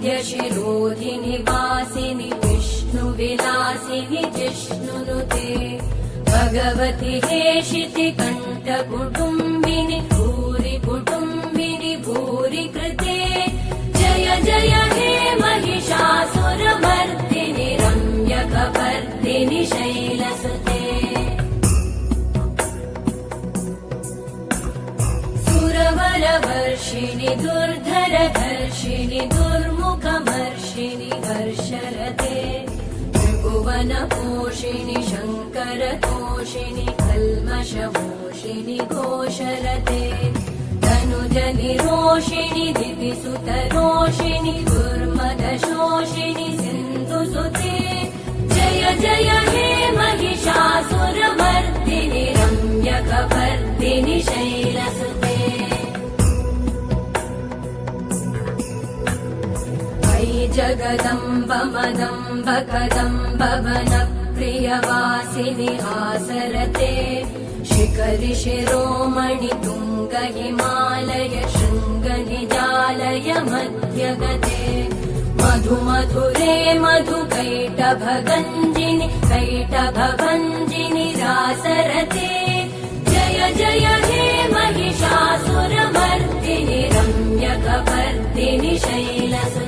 वरविन्ध्यशिरोधिनि वासिनि विष्णुविलासिनि जिष्णुनुते भगवति हेशिति कण्ठकुटुम्बिनि भूरि कुटुम्बिनि भूरि कृते जय जय हे महिषासुरमर्दिनि रम्यकपर्दिनि शैलसुते सुरवरवर्षिणि दुर्धरधर्षिणि दुर्मुखमर्षिणि हर्षरते त्रिभुवनपोषिणि शङ्करतोषिणि कल्मषमोषिणि घोषरते तनुजनिरोषिणि दितिसुतरोषिणि दुर्मदशोषिणि सिन्धुसुते जय जय हे महिषासुरमर्दिनि रम्यकपर्दिनि शैलसुते जगदम्ब मदम्ब कदम्ब वनप्रियवासिनि आसरते शिखरि शिरोमणि तुङ्ग हिमालय शृङ्गनिजालय मध्यगते मधुमधुरे मधुकैटभगञ्जिनि कैटभभञ्जिनि रासरते जय जय हे महिषासुरमर्दिनि रम्यकपर्दिनि शैलसुते